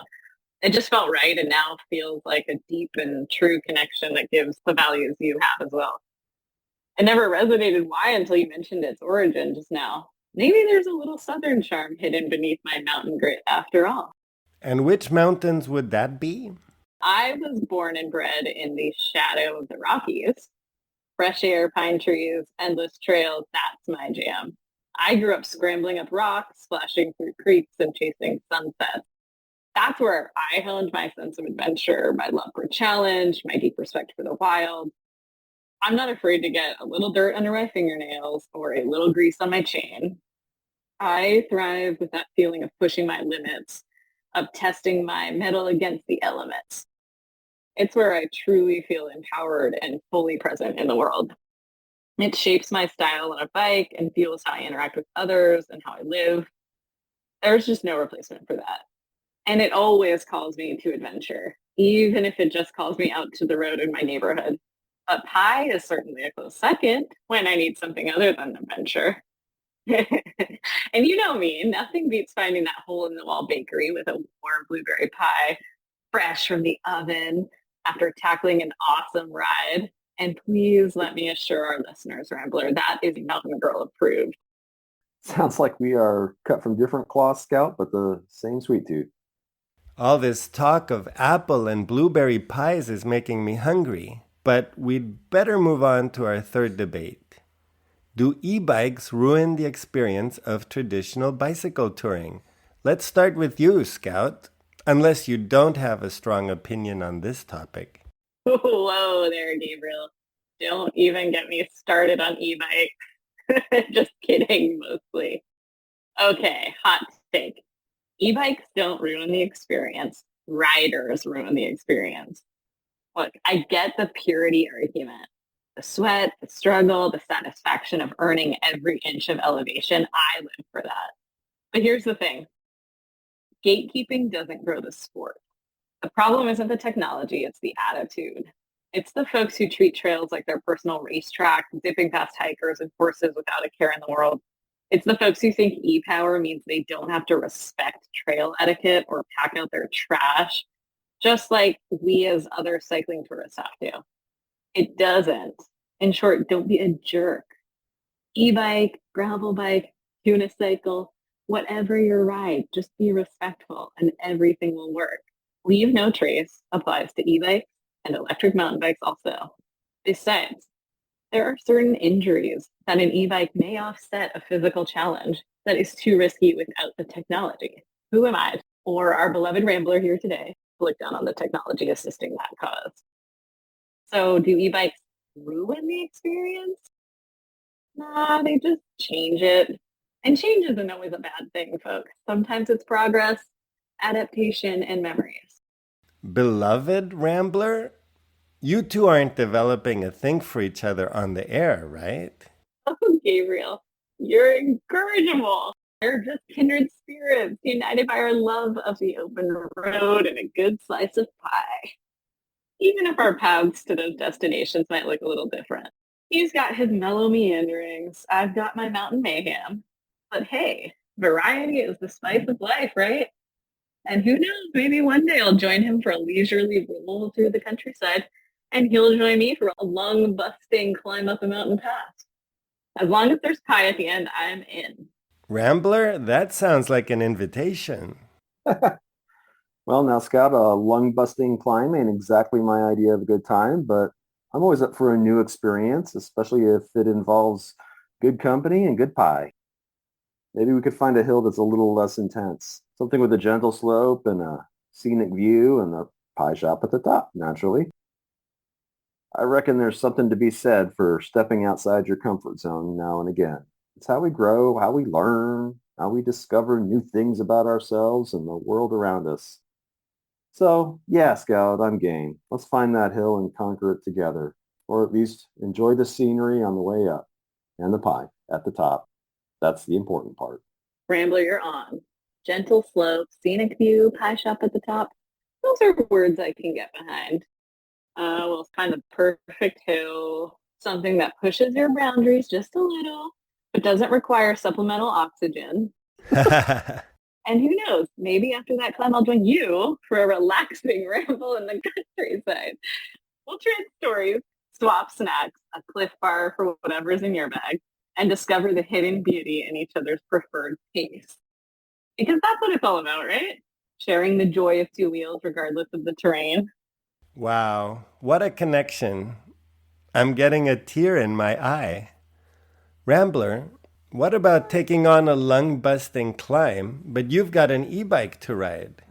It just felt right and now feels like a deep and true connection that gives the values you have as well. It never resonated why until you mentioned its origin just now. Maybe there's a little Southern charm hidden beneath my mountain grit after all. And which mountains would that be? I was born and bred in the shadow of the Rockies. Fresh air, pine trees, endless trails, that's my jam. I grew up scrambling up rocks, splashing through creeks, and chasing sunsets. That's where I honed my sense of adventure, my love for challenge, my deep respect for the wild. I'm not afraid to get a little dirt under my fingernails or a little grease on my chain. I thrive with that feeling of pushing my limits, of testing my mettle against the elements. It's where I truly feel empowered and fully present in the world. It shapes my style on a bike and fuels how I interact with others and how I live. There's just no replacement for that. And it always calls me to adventure, even if it just calls me out to the road in my neighborhood. But pie is certainly a close second when I need something other than adventure. And you know me, nothing beats finding that hole-in-the-wall bakery with a warm blueberry pie, fresh from the oven, after tackling an awesome ride. And please let me assure our listeners, Rambler, that is Mountain Girl approved. Sounds like we are cut from different cloths, Scout, but the same sweet tooth. All this talk of apple and blueberry pies is making me hungry, but we'd better move on to our third debate. Do e-bikes ruin the experience of traditional bicycle touring? Let's start with you, Scout, unless you don't have a strong opinion on this topic. Whoa there, Gabriel. Don't even get me started on e-bikes. Just kidding, mostly. Okay, hot take. E-bikes don't ruin the experience. Riders ruin the experience. Look, I get the purity argument. The sweat, the struggle, the satisfaction of earning every inch of elevation. I live for that. But here's the thing. Gatekeeping doesn't grow the sport. The problem isn't the technology, it's the attitude. It's the folks who treat trails like their personal racetrack, zipping past hikers and horses without a care in the world. It's the folks who think e-power means they don't have to respect trail etiquette or pack out their trash, just like we as other cycling tourists have to. It doesn't. In short, don't be a jerk. E-bike, gravel bike, unicycle, whatever your ride, just be respectful and everything will work. Leave no trace applies to e-bikes and electric mountain bikes also. Besides, there are certain injuries that an e-bike may offset a physical challenge that is too risky without the technology. Who am I, or our beloved Rambler here today, to look down on the technology assisting that cause? So do e-bikes ruin the experience? Nah, they just change it. And change isn't always a bad thing, folks. Sometimes it's progress, adaptation, and memories. Beloved Rambler, you two aren't developing a thing for each other on the air, right? Oh, Gabriel, you're incorrigible. We're just kindred spirits, united by our love of the open road and a good slice of pie. Even if our paths to those destinations might look a little different. He's got his mellow meanderings. I've got my mountain mayhem. But hey, variety is the spice of life, right? And who knows, maybe one day I'll join him for a leisurely roll through the countryside, and he'll join me for a lung-busting climb up a mountain pass. As long as there's pie at the end, I'm in. Rambler, that sounds like an invitation. Well, now, Scout, a lung-busting climb ain't exactly my idea of a good time, but I'm always up for a new experience, especially if it involves good company and good pie. Maybe we could find a hill that's a little less intense. Something with a gentle slope and a scenic view and a pie shop at the top, naturally. I reckon there's something to be said for stepping outside your comfort zone now and again. It's how we grow, how we learn, how we discover new things about ourselves and the world around us. So, yeah, Scout, I'm game. Let's find that hill and conquer it together. Or at least enjoy the scenery on the way up and the pie at the top. That's the important part. Rambler, you're on. Gentle slope, scenic view, pie shop at the top. Those are words I can get behind. We'll find the perfect hill, something that pushes your boundaries just a little, but doesn't require supplemental oxygen. And who knows, maybe after that climb, I'll join you for a relaxing ramble in the countryside. We'll trade stories, swap snacks, a Cliff Bar for whatever's in your bag, and discover the hidden beauty in each other's preferred pace. Because that's what it's all about, right? Sharing the joy of two wheels regardless of the terrain. Wow, what a connection. I'm getting a tear in my eye. Rambler, what about taking on a lung-busting climb, but you've got an e-bike to ride?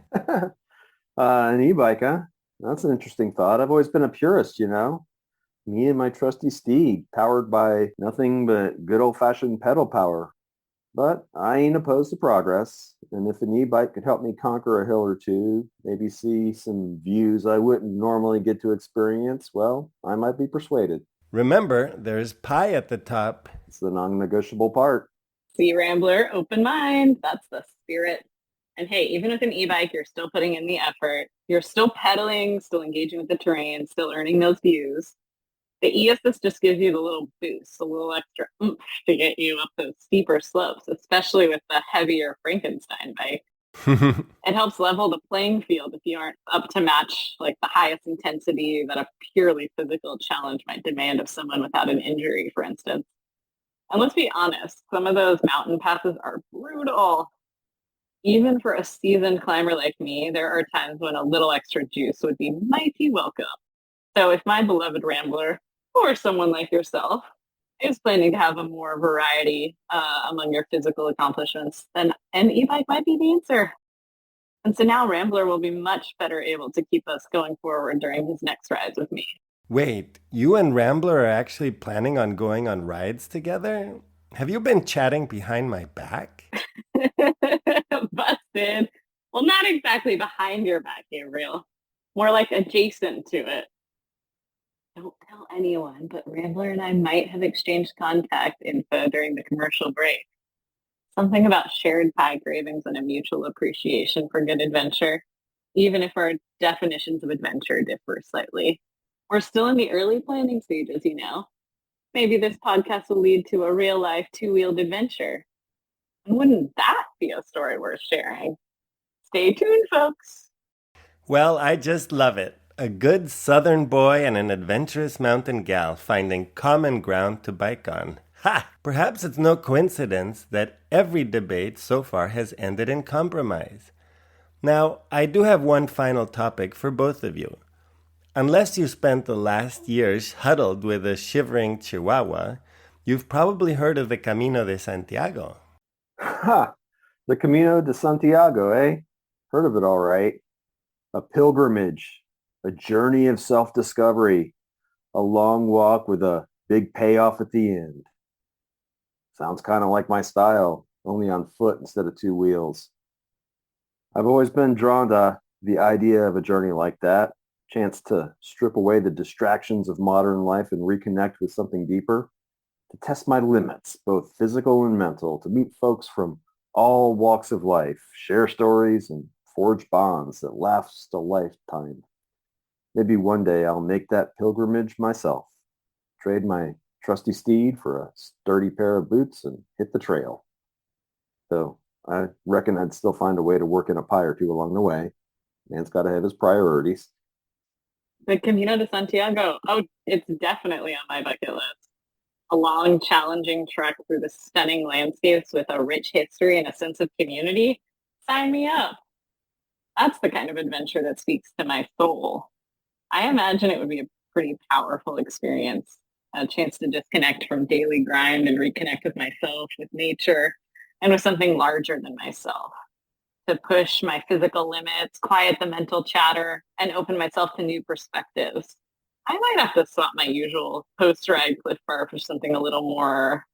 An e-bike, huh? That's an interesting thought. I've always been a purist, Me and my trusty steed, powered by nothing but good old-fashioned pedal power. But I ain't opposed to progress, and if an e-bike could help me conquer a hill or two, maybe see some views I wouldn't normally get to experience, well, I might be persuaded. Remember, there's pie at the top. It's the non-negotiable part. See, Rambler, open mind. That's the spirit. And hey, even with an e-bike, you're still putting in the effort. You're still pedaling, still engaging with the terrain, still earning those views. The e-assist just gives you the little boost, a little extra oomph to get you up those steeper slopes, especially with the heavier Frankenstein bike. It helps level the playing field if you aren't up to match like the highest intensity that a purely physical challenge might demand of someone without an injury, for instance. And let's be honest, some of those mountain passes are brutal. Even for a seasoned climber like me, there are times when a little extra juice would be mighty welcome. So if my beloved Rambler, or someone like yourself, is planning to have a more variety among your physical accomplishments, then an e-bike might be the answer. And so now Rambler will be much better able to keep us going forward during his next rides with me. Wait, you and Rambler are actually planning on going on rides together? Have you been chatting behind my back? Busted. Well, not exactly behind your back, Gabriel. More like adjacent to it. Don't tell anyone, but Rambler and I might have exchanged contact info during the commercial break. Something about shared pie cravings and a mutual appreciation for good adventure, even if our definitions of adventure differ slightly. We're still in the early planning stages, Maybe this podcast will lead to a real-life two-wheeled adventure. And wouldn't that be a story worth sharing? Stay tuned, folks. Well, I just love it. A good southern boy and an adventurous mountain gal finding common ground to bike on. Ha! Perhaps it's no coincidence that every debate so far has ended in compromise. Now, I do have one final topic for both of you. Unless you spent the last years huddled with a shivering chihuahua, you've probably heard of the Camino de Santiago. Ha! The Camino de Santiago, eh? Heard of it all right. A pilgrimage, a journey of self-discovery, A long walk with a big payoff at the end. Sounds kind of like my style, only on foot instead of two wheels. I've always been drawn to the idea of a journey like that, chance to strip away the distractions of modern life and reconnect with something deeper, to test my limits, both physical and mental, to meet folks from all walks of life, share stories, and forge bonds that last a lifetime. Maybe one day I'll make that pilgrimage myself, trade my trusty steed for a sturdy pair of boots and hit the trail. Though I reckon I'd still find a way to work in a pie or two along the way. Man's got to have his priorities. The Camino de Santiago. Oh, it's definitely on my bucket list. A long, challenging trek through the stunning landscapes with a rich history and a sense of community. Sign me up. That's the kind of adventure that speaks to my soul. I imagine it would be a pretty powerful experience, a chance to disconnect from daily grind and reconnect with myself, with nature, and with something larger than myself. To push my physical limits, quiet the mental chatter, and open myself to new perspectives. I might have to swap my usual post-ride Cliff Bar for something a little more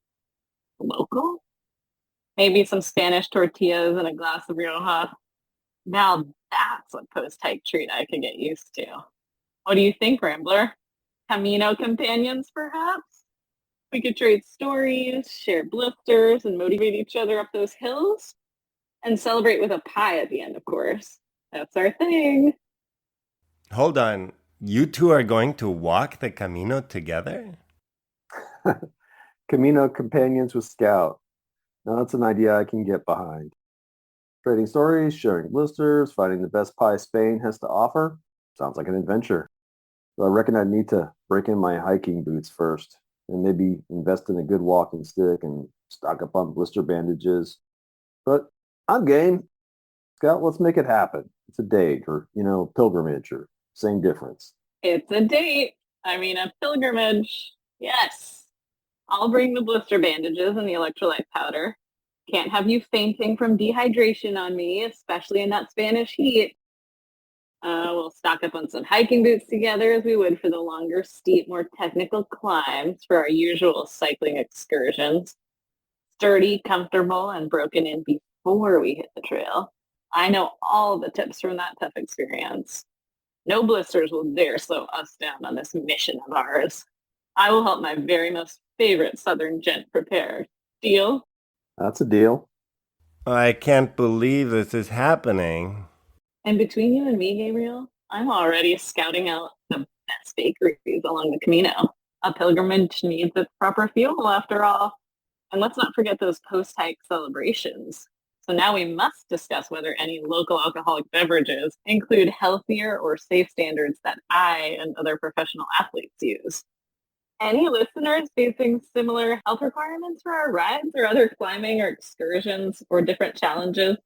local. Maybe some Spanish tortillas and a glass of Rioja. Now that's a post-hike treat I could get used to. What do you think, Rambler? Camino companions, perhaps? We could trade stories, share blisters, and motivate each other up those hills. And celebrate with a pie at the end, of course. That's our thing. Hold on. You two are going to walk the Camino together? Camino companions with Scout. Now that's an idea I can get behind. Trading stories, sharing blisters, finding the best pie Spain has to offer. Sounds like an adventure. So I reckon I'd need to break in my hiking boots first and maybe invest in a good walking stick and stock up on blister bandages. But I'm game. Scout, let's make it happen. It's a date or, pilgrimage or same difference. It's a date. I mean, a pilgrimage. Yes. I'll bring the blister bandages and the electrolyte powder. Can't have you fainting from dehydration on me, especially in that Spanish heat. We'll stock up on some hiking boots together as we would for the longer, steep, more technical climbs for our usual cycling excursions. Sturdy, comfortable, and broken in before we hit the trail. I know all the tips from that tough experience. No blisters will dare slow us down on this mission of ours. I will help my very most favorite Southern gent prepare. Deal? That's a deal. I can't believe this is happening. And between you and me, Gabriel, I'm already scouting out the best bakeries along the Camino. A pilgrimage needs its proper fuel, after all. And let's not forget those post-hike celebrations. So now we must discuss whether any local alcoholic beverages include healthier or safe standards that I and other professional athletes use. Any listeners facing similar health requirements for our rides or other climbing or excursions or different challenges,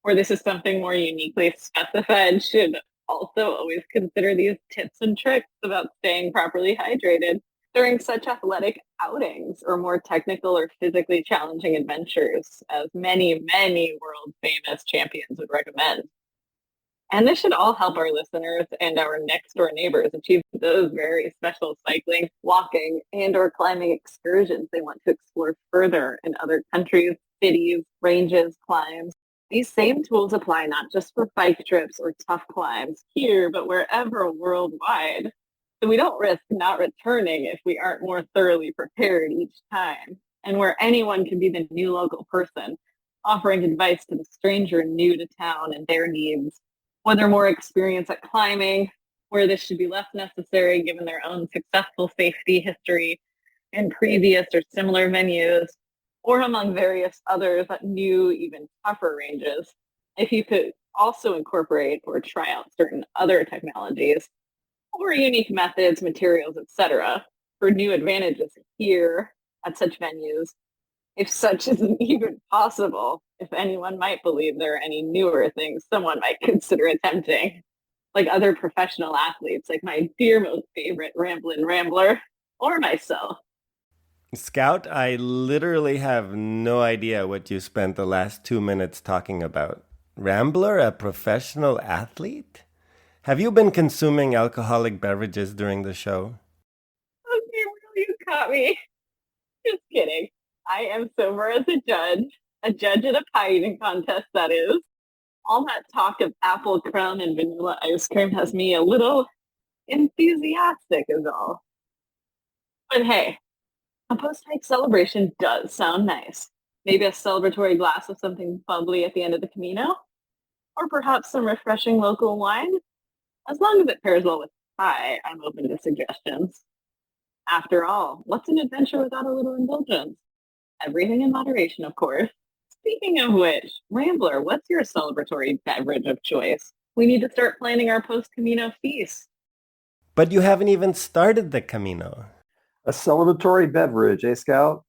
or this is something more uniquely specified, should also always consider these tips and tricks about staying properly hydrated during such athletic outings or more technical or physically challenging adventures, as many, many world-famous champions would recommend. And this should all help our listeners and our next-door neighbors achieve those very special cycling, walking, and or climbing excursions they want to explore further in other countries, cities, ranges, climbs. These same tools apply not just for bike trips or tough climbs here, but wherever worldwide. So we don't risk not returning if we aren't more thoroughly prepared each time, and where anyone can be the new local person, offering advice to the stranger new to town and their needs, whether more experience at climbing, where this should be less necessary given their own successful safety history in previous or similar venues, or among various others at new, even tougher ranges. If you could also incorporate or try out certain other technologies, or unique methods, materials, etc., for new advantages here at such venues, if such isn't even possible, if anyone might believe there are any newer things someone might consider attempting, like other professional athletes, like my dear most favorite Ramblin' Rambler, or myself. Scout, I literally have no idea what you spent the last 2 minutes talking about. Rambler, a professional athlete? Have you been consuming alcoholic beverages during the show? caught me. Just kidding. I am sober as a judge at a pie eating contest, that is. All that talk of apple crumb and vanilla ice cream has me a little enthusiastic is all. But hey, a post-hike celebration does sound nice. Maybe a celebratory glass of something bubbly at the end of the Camino? Or perhaps some refreshing local wine? As long as it pairs well with pie, I'm open to suggestions. After all, what's an adventure without a little indulgence? Everything in moderation, of course. Speaking of which, Rambler, what's your celebratory beverage of choice? We need to start planning our post-Camino feast. But you haven't even started the Camino. A celebratory beverage, eh, Scout?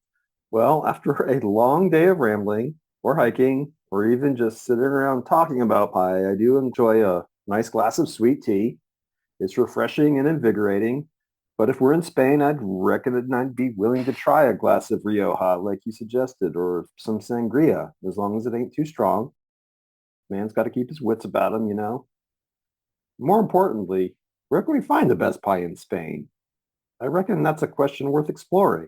Well, after a long day of rambling or hiking or even just sitting around talking about pie, I do enjoy a nice glass of sweet tea. It's refreshing and invigorating. But if we're in Spain, I'd reckon I'd be willing to try a glass of Rioja like you suggested, or some sangria, as long as it ain't too strong. Man's got to keep his wits about him, you know. More importantly, where can we find the best pie in Spain? I reckon that's a question worth exploring.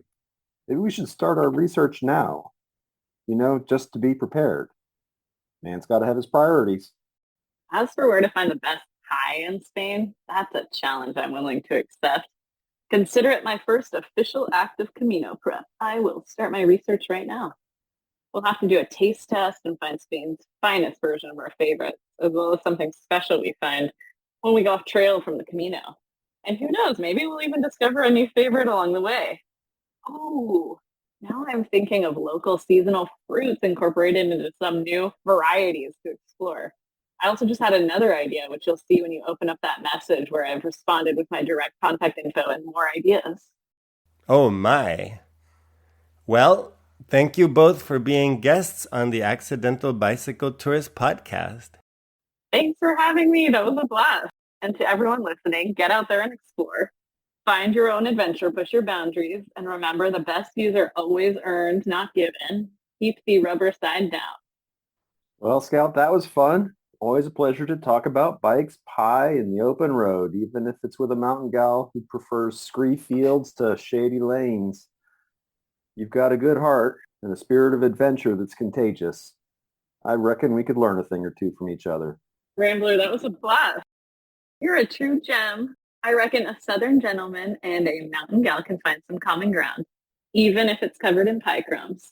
Maybe we should start our research now, just to be prepared. Man's got to have his priorities. As for where to find the best pie in Spain, that's a challenge I'm willing to accept. Consider it my first official act of Camino prep. I will start my research right now. We'll have to do a taste test and find Spain's finest version of our favorites, as well as something special we find when we go off trail from the Camino. And who knows, maybe we'll even discover a new favorite along the way. Oh, now I'm thinking of local seasonal fruits incorporated into some new varieties to explore. I also just had another idea, which you'll see when you open up that message where I've responded with my direct contact info and more ideas. Oh my. Well, thank you both for being guests on the Accidental Bicycle Tourist podcast. Thanks for having me. That was a blast. And to everyone listening, get out there and explore. Find your own adventure, push your boundaries, and remember the best views are always earned, not given. Keep the rubber side down. Well, Scout, that was fun. Always a pleasure to talk about bikes, pie, and the open road, even if it's with a mountain gal who prefers scree-fields to shady lanes. You've got a good heart and a spirit of adventure that's contagious. I reckon we could learn a thing or two from each other. Rambler, that was a blast. You're a true gem. I reckon a southern gentleman and a mountain gal can find some common ground, even if it's covered in pie crumbs.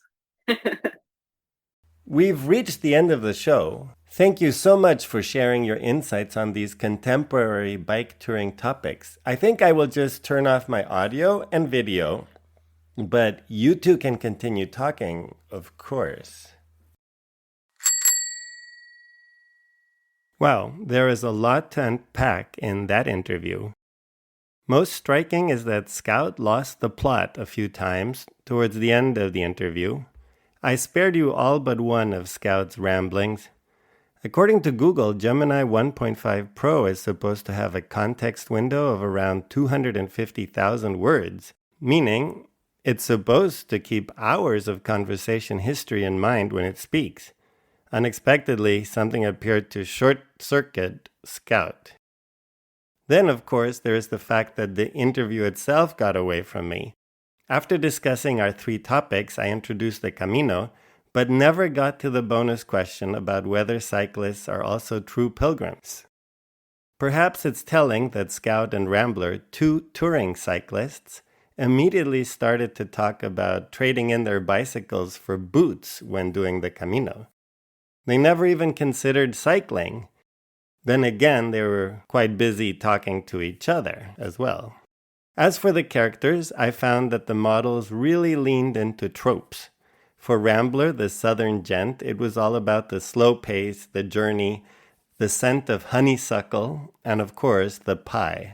We've reached the end of the show. Thank you so much for sharing your insights on these contemporary bike touring topics. I think I will just turn off my audio and video, but you two can continue talking, of course. Wow, there is a lot to unpack in that interview. Most striking is that Scout lost the plot a few times towards the end of the interview. I spared you all but one of Scout's ramblings. According to Google, Gemini 1.5 Pro is supposed to have a context window of around 250,000 words, meaning it's supposed to keep hours of conversation history in mind when it speaks. Unexpectedly, something appeared to short-circuit Scout. Then, of course, there is the fact that the interview itself got away from me. After discussing our 3 topics, I introduced the Camino, but never got to the bonus question about whether cyclists are also true pilgrims. Perhaps it's telling that Scout and Rambler, 2 touring cyclists, immediately started to talk about trading in their bicycles for boots when doing the Camino. They never even considered cycling. Then again, they were quite busy talking to each other as well. As for the characters, I found that the models really leaned into tropes. For Rambler, the southern gent, it was all about the slow pace, the journey, the scent of honeysuckle, and of course, the pie.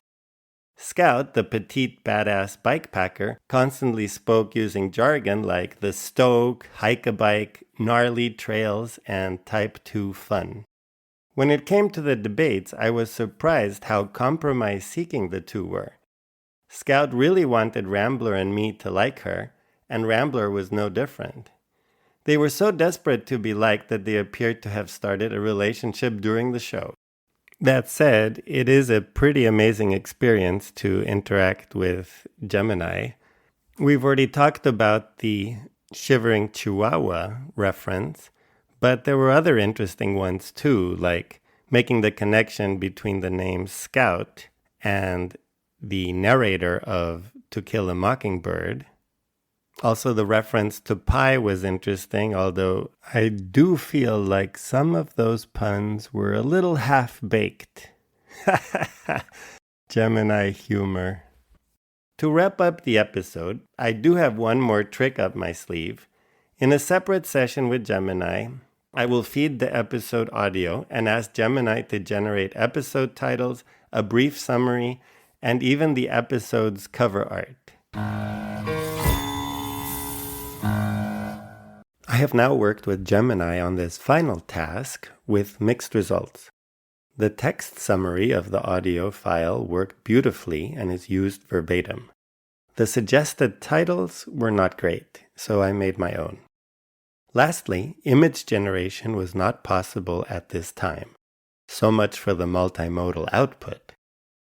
Scout, the petite badass bikepacker, constantly spoke using jargon like the stoke, hike-a-bike, gnarly trails, and type 2 fun. When it came to the debates, I was surprised how compromise-seeking the two were. Scout really wanted Rambler and me to like her, and Rambler was no different. They were so desperate to be liked that they appeared to have started a relationship during the show. That said, it is a pretty amazing experience to interact with Gemini. We've already talked about the shivering chihuahua reference, but there were other interesting ones too, like making the connection between the name Scout and the narrator of To Kill a Mockingbird. Also, the reference to pie was interesting, although I do feel like some of those puns were a little half-baked. Gemini humor. To wrap up the episode, I do have one more trick up my sleeve. In a separate session with Gemini, I will feed the episode audio and ask Gemini to generate episode titles, a brief summary, and even the episode's cover art. I have now worked with Gemini on this final task with mixed results. The text summary of the audio file worked beautifully and is used verbatim. The suggested titles were not great, so I made my own. Lastly, image generation was not possible at this time. So much for the multimodal output.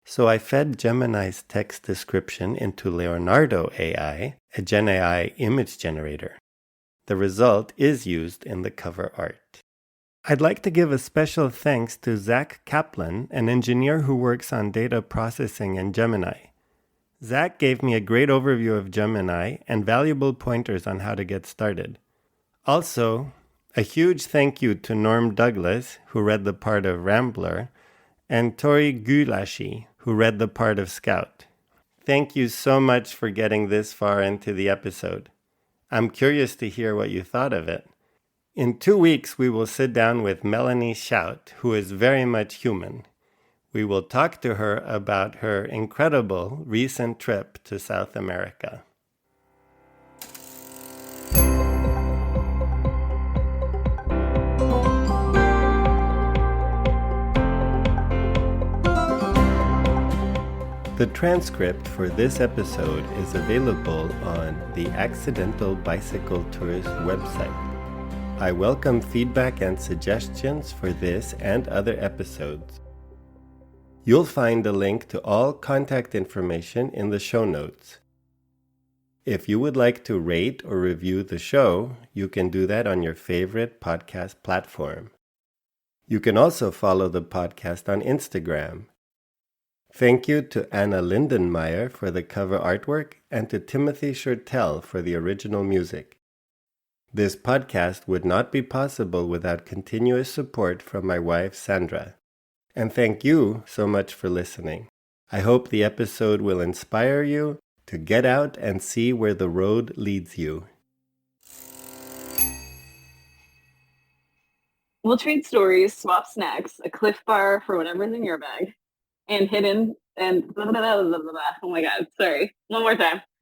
So I fed Gemini's text description into Leonardo AI, a Gen AI image generator. The result is used in the cover art. I'd like to give a special thanks to Zach Kaplan, an engineer who works on data processing in Gemini. Zach gave me a great overview of Gemini and valuable pointers on how to get started. Also, a huge thank you to Norm Douglas, who read the part of Rambler, and Tori Gulashi, who read the part of Scout. Thank you so much for getting this far into the episode. I'm curious to hear what you thought of it. In 2 weeks, we will sit down with Melanie Shout, who is very much human. We will talk to her about her incredible recent trip to South America. The transcript for this episode is available on the Accidental Bicycle Tours website. I welcome feedback and suggestions for this and other episodes. You'll find a link to all contact information in the show notes. If you would like to rate or review the show, you can do that on your favorite podcast platform. You can also follow the podcast on Instagram. Thank you to Anna Lindenmeyer for the cover artwork and to Timothy Schertel for the original music. This podcast would not be possible without continuous support from my wife, Sandra. And thank you so much for listening. I hope the episode will inspire you to get out and see where the road leads you. We'll trade stories, swap snacks, a Cliff Bar for whatever's in your bag, and hidden and blah, blah, blah, blah, blah, blah. Oh my God, sorry. One more time.